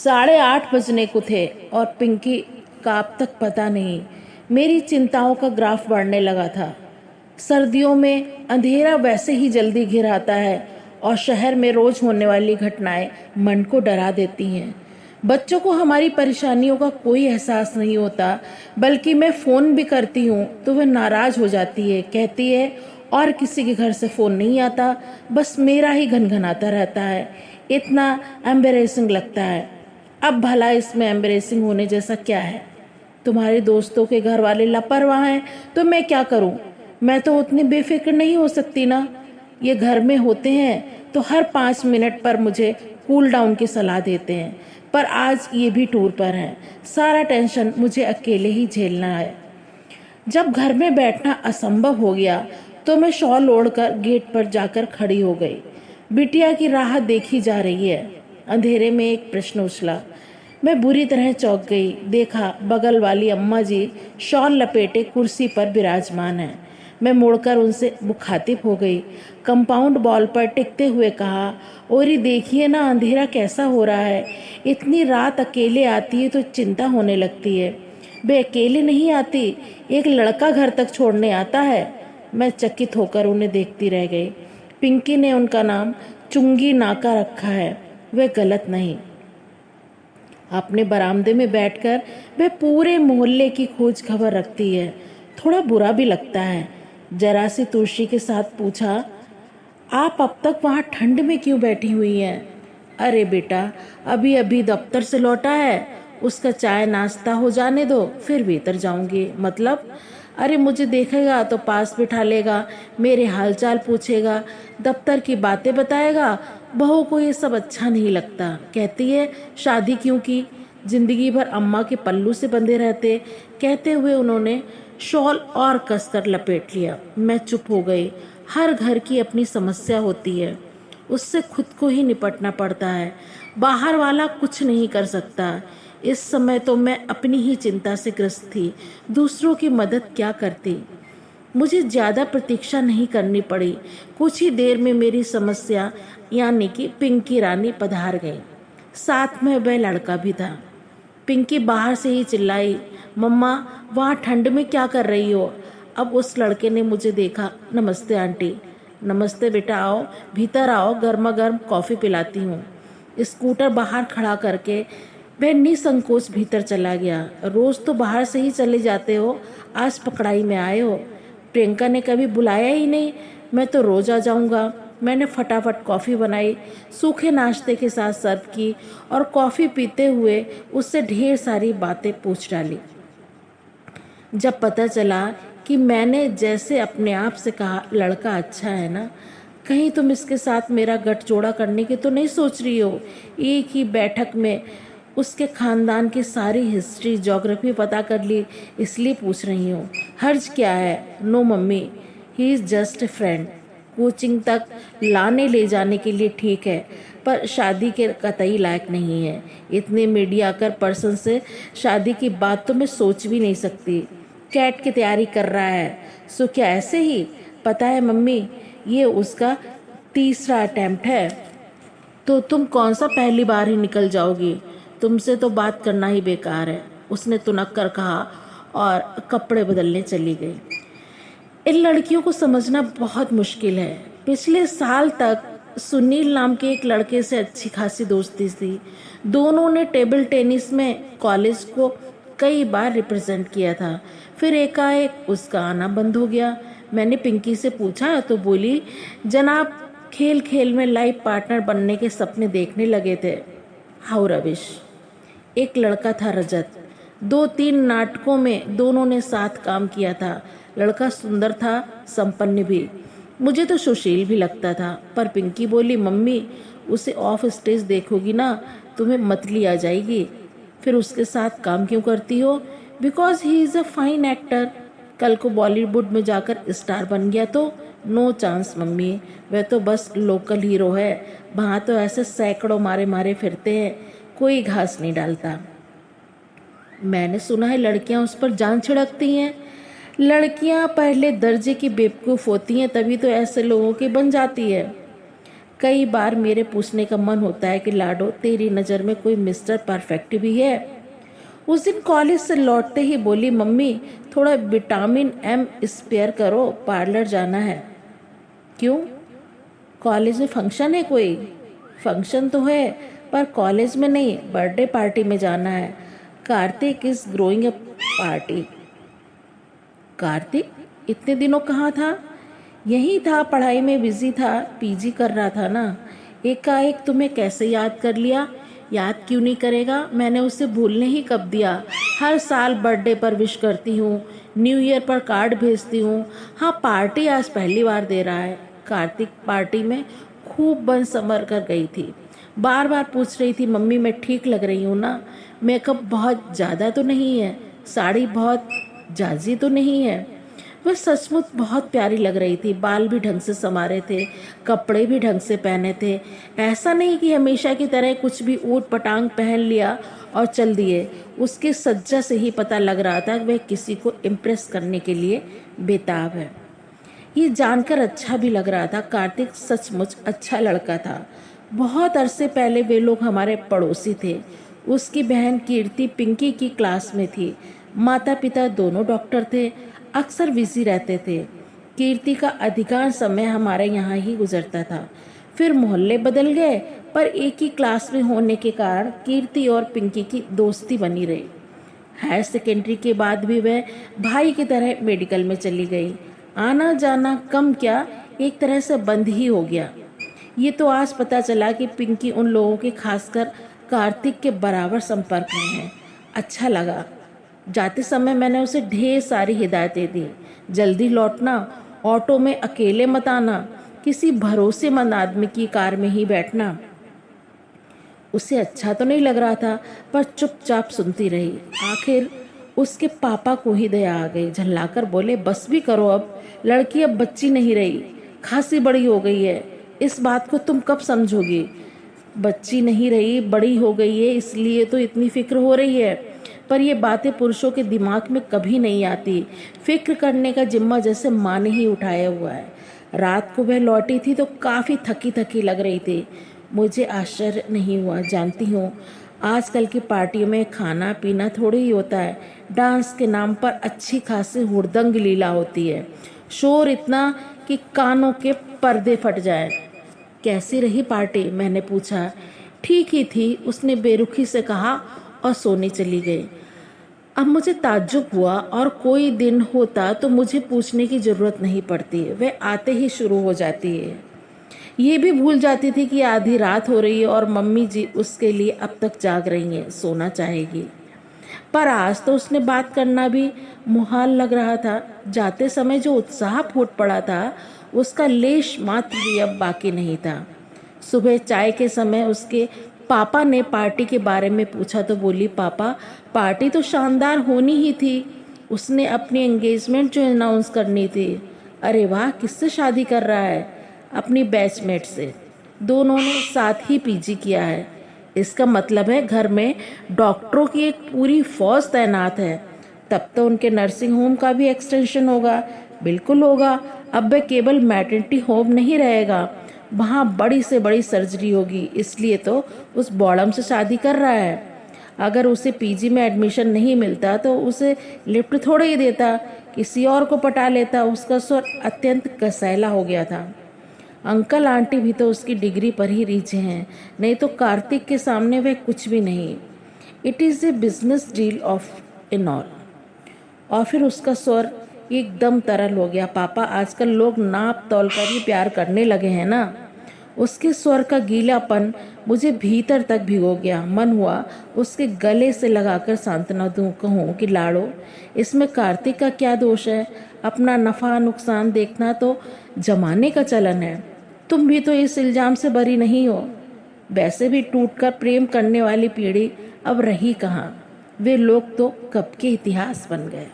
8:30 बजने को थे और पिंकी का अब तक पता नहीं। मेरी चिंताओं का ग्राफ बढ़ने लगा था। सर्दियों में अंधेरा वैसे ही जल्दी घिर आता है और शहर में रोज होने वाली घटनाएं मन को डरा देती हैं। बच्चों को हमारी परेशानियों का कोई एहसास नहीं होता, बल्कि मैं फ़ोन भी करती हूँ तो वह नाराज़ हो जाती है, कहती है और किसी के घर से फ़ोन नहीं आता, बस मेरा ही घनघनाता रहता है। इतना एम्बेरेसिंग लगता है। अब भला इसमें एम्बेरेसिंग होने जैसा क्या है? तुम्हारे दोस्तों के घर वाले लापरवाह हैं तो मैं क्या करूं? मैं तो उतनी बेफिक्र नहीं हो सकती ना। ये घर में होते हैं तो हर 5 मिनट पर मुझे कूल डाउन की सलाह देते हैं, पर आज ये भी टूर पर हैं। सारा टेंशन मुझे अकेले ही झेलना है। जब घर में बैठना असंभव हो गया तो मैं शॉल ओढ़कर गेट पर जाकर खड़ी हो गई। बिटिया की राह देखी जा रही है। अंधेरे में एक प्रश्न उछला। मैं बुरी तरह चौंक गई। देखा बगल वाली अम्मा जी शॉल लपेटे कुर्सी पर विराजमान हैं। मैं मुड़कर उनसे मुखातिब हो गई। कंपाउंड वॉल पर टिकते हुए कहा, ओरी देखिए ना अंधेरा कैसा हो रहा है। इतनी रात अकेले आती है तो चिंता होने लगती है। वे अकेले नहीं आती, एक लड़का घर तक छोड़ने आता है। मैं चकित होकर उन्हें देखती रह गई। पिंकी ने उनका नाम चुंगी नाका रखा है। वह गलत नहीं। अपने बरामदे में बैठकर वह पूरे मोहल्ले की खोज खबर रखती है। थोड़ा बुरा भी लगता है। जरा सी तुलसी के साथ पूछा, आप अब तक वहाँ ठंड में क्यों बैठी हुई हैं? अरे बेटा, अभी अभी दफ्तर से लौटा है, उसका चाय नाश्ता हो जाने दो, फिर भीतर जाऊंगी। मतलब? अरे मुझे देखेगा तो पास बिठा लेगा, मेरे हालचाल पूछेगा, दफ्तर की बातें बताएगा। बहू को ये सब अच्छा नहीं लगता। कहती है शादी क्यों की, जिंदगी भर अम्मा के पल्लू से बंधे रहते। कहते हुए उन्होंने शॉल और कसकर लपेट लिया। मैं चुप हो गई। हर घर की अपनी समस्या होती है, उससे खुद को ही निपटना पड़ता है। बाहर वाला कुछ नहीं कर सकता। इस समय तो मैं अपनी ही चिंता से ग्रस्त थी। दूसरों की मदद क्या करती? मुझे ज़्यादा प्रतीक्षा नहीं करनी पड़ी। कुछ ही देर में मेरी समस्या यानी कि पिंकी रानी पधार गई। साथ में वह लड़का भी था। पिंकी बाहर से ही चिल्लाई, मम्मा वहाँ ठंड में क्या कर रही हो? अब उस लड़के ने मुझे देखा। नमस्ते आंटी। नमस्ते बेटा, आओ भीतर आओ, गर्मा गर्म कॉफ़ी पिलाती हूँ। स्कूटर बाहर खड़ा करके वह निसंकोच भीतर चला गया। रोज़ तो बाहर से ही चले जाते हो, आज पकड़ाई में आए हो। प्रियंका ने कभी बुलाया ही नहीं। मैं तो रोज़ आ जाऊँगा। मैंने फटाफट कॉफ़ी बनाई, सूखे नाश्ते के साथ सर्व की और कॉफ़ी पीते हुए उससे ढेर सारी बातें पूछ डाली। जब पता चला कि मैंने जैसे अपने आप से कहा, लड़का अच्छा है ना, कहीं तुम इसके साथ मेरा गठजोड़ा करने की तो नहीं सोच रही हो? एक ही बैठक में उसके खानदान की सारी हिस्ट्री ज्योग्राफी पता कर ली, इसलिए पूछ रही हूँ। हर्ज क्या है? No mummy, he is just a friend. Coaching तक लाने ले जाने के लिए ठीक है, पर शादी के कतई लायक नहीं है। इतने मीडियाकर पर्सन से शादी की बात तो मैं सोच भी नहीं सकती। कैट की तैयारी कर रहा है, सो क्या ऐसे ही? पता है मम्मी, ये उसका 3रा अटेम्प्ट है, तो तुम कौन सा पहली बार ही निकल जाओगी? तुमसे तो बात करना ही बेकार है, उसने तुनक कर कहा और कपड़े बदलने चली गई। इन लड़कियों को समझना बहुत मुश्किल है। पिछले साल तक सुनील नाम के एक लड़के से अच्छी खासी दोस्ती थी। दोनों ने टेबल टेनिस में कॉलेज को कई बार रिप्रेजेंट किया था। फिर एकाएक उसका आना बंद हो गया। मैंने पिंकी से पूछा तो बोली, जनाब खेल खेल में लाइफ पार्टनर बनने के सपने देखने लगे थे। हाउ रविश। एक लड़का था रजत। 2-3 नाटकों में दोनों ने साथ काम किया था। लड़का सुंदर था, संपन्न भी। मुझे तो सुशील भी लगता था, पर पिंकी बोली, मम्मी उसे ऑफ स्टेज देखोगी ना, तुम्हें मतली आ जाएगी। फिर उसके साथ काम क्यों करती हो? Because he is a fine actor. कल को बॉलीवुड में जाकर स्टार बन गया तो? नो चांस मम्मी, वह तो बस लोकल हीरो है। वहाँ तो ऐसे सैकड़ों मारे मारे फिरते हैं, कोई घास नहीं डालता। मैंने सुना है लड़कियां उस पर जान छिड़कती हैं। लड़कियां पहले दर्जे की बेवकूफ़ होती हैं, तभी तो ऐसे लोगों की बन जाती है। कई बार मेरे पूछने का मन होता है कि लाडो, तेरी नज़र में कोई मिस्टर परफेक्ट भी है? उस दिन कॉलेज से लौटते ही बोली, मम्मी थोड़ा विटामिन एम स्पेयर करो, पार्लर जाना है। क्यों? कॉलेज में फंक्शन है कोई? फंक्शन तो है पर कॉलेज में नहीं, बर्थडे पार्टी में जाना है। Kartik is growing a party. Kartik इतने दिनों कहाँ था? यही था, पढ़ाई में बिजी था, पीजी कर रहा था ना। एकाएक तुम्हें कैसे याद कर लिया? याद क्यों नहीं करेगा, मैंने उसे भूलने ही कब दिया। हर साल बर्थडे पर विश करती हूँ, न्यू ईयर पर कार्ड भेजती हूँ। हाँ, पार्टी आज पहली बार दे रहा है। कार्तिक पार्टी में खूब बन संवर कर गई थी। बार बार पूछ रही थी, मम्मी मैं ठीक लग रही हूँ ना? मेकअप बहुत ज़्यादा तो नहीं है? साड़ी बहुत जाजी तो नहीं है? वह सचमुच बहुत प्यारी लग रही थी। बाल भी ढंग से संवारे थे, कपड़े भी ढंग से पहने थे। ऐसा नहीं कि हमेशा की तरह कुछ भी ऊट पटांग पहन लिया और चल दिए। उसके सज्जा से ही पता लग रहा था कि वह किसी को इम्प्रेस करने के लिए बेताब है। ये जानकर अच्छा भी लग रहा था। कार्तिक सचमुच अच्छा लड़का था। बहुत अरसे पहले वे लोग हमारे पड़ोसी थे। उसकी बहन कीर्ति पिंकी की क्लास में थी। माता पिता दोनों डॉक्टर थे, अक्सर बिजी रहते थे। कीर्ति का अधिकांश समय हमारे यहाँ ही गुजरता था। फिर मोहल्ले बदल गए, पर एक ही क्लास में होने के कारण कीर्ति और पिंकी की दोस्ती बनी रही। हायर सेकेंडरी के बाद भी वह भाई की तरह मेडिकल में चली गई। आना जाना कम क्या, एक तरह से बंद ही हो गया। ये तो आज पता चला कि पिंकी उन लोगों के, खासकर कार्तिक के बराबर संपर्क में है। अच्छा लगा। जाते समय मैंने उसे ढेर सारी हिदायतें दी। जल्दी लौटना, ऑटो में अकेले मत आना, किसी भरोसेमंद आदमी की कार में ही बैठना। उसे अच्छा तो नहीं लग रहा था, पर चुपचाप सुनती रही। आखिर उसके पापा को ही दया आ गई। झल्लाकर बोले, बस भी करो, अब लड़की अब बच्ची नहीं रही, खासी बड़ी हो गई है। इस बात को तुम कब समझोगी? बच्ची नहीं रही, बड़ी हो गई है, इसलिए तो इतनी फिक्र हो रही है। पर ये बातें पुरुषों के दिमाग में कभी नहीं आती। फिक्र करने का जिम्मा जैसे माँ ने ही उठाया हुआ है। रात को वह लौटी थी तो काफ़ी थकी थकी लग रही थी। मुझे आश्चर्य नहीं हुआ। जानती हूँ, आजकल की पार्टियों में खाना पीना थोड़ी ही होता है। डांस के नाम पर अच्छी खासी हुड़दंग लीला होती है। शोर इतना कि कानों के पर्दे फट जाए। कैसी रही पार्टी? मैंने पूछा। ठीक ही थी, उसने बेरुखी से कहा और सोने चली गई। अब मुझे ताज्जुब हुआ, और कोई दिन होता तो मुझे पूछने की जरूरत नहीं पड़ती, वह आते ही शुरू हो जाती है। ये भी भूल जाती थी कि आधी रात हो रही है और मम्मी जी उसके लिए अब तक जाग रही हैं, सोना चाहेगी। पर आज तो उसने बात करना भी मुहाल लग रहा था। जाते समय जो उत्साह फूट पड़ा था, उसका लेश मात्र भी अब बाकी नहीं था। सुबह चाय के समय उसके पापा ने पार्टी के बारे में पूछा तो बोली, पापा पार्टी तो शानदार होनी ही थी, उसने अपनी एंगेजमेंट जो अनाउंस करनी थी। अरे वाह, किससे शादी कर रहा है? अपनी बैचमेट से। दोनों ने साथ ही पीजी किया है। इसका मतलब है घर में डॉक्टरों की एक पूरी फौज तैनात है। तब तो उनके नर्सिंग होम का भी एक्सटेंशन होगा। बिल्कुल होगा। अब वह केवल मैटरनिटी होम नहीं रहेगा, वहाँ बड़ी से बड़ी सर्जरी होगी। इसलिए तो उस बॉडम से शादी कर रहा है। अगर उसे पीजी में एडमिशन नहीं मिलता तो उसे लिफ्ट थोड़े ही देता, किसी और को पटा लेता। उसका स्वर अत्यंत कसैला हो गया था। अंकल आंटी भी तो उसकी डिग्री पर ही रीझे हैं, नहीं तो कार्तिक के सामने वह कुछ भी नहीं। It is a business deal of in all. और फिर उसका स्वर एकदम तरल हो गया। पापा आजकल लोग नाप तौल कर ही प्यार करने लगे हैं ना। उसके स्वर का गीलापन मुझे भीतर तक भिगो गया। मन हुआ उसके गले से लगाकर सांत्वना दूं, कहूँ कि लाड़ो, इसमें कार्तिक का क्या दोष है? अपना नफा नुकसान देखना तो जमाने का चलन है। तुम भी तो इस इल्जाम से बरी नहीं हो। वैसे भी टूटकर प्रेम करने वाली पीढ़ी अब रही कहाँ? वे लोग तो कब के इतिहास बन गए।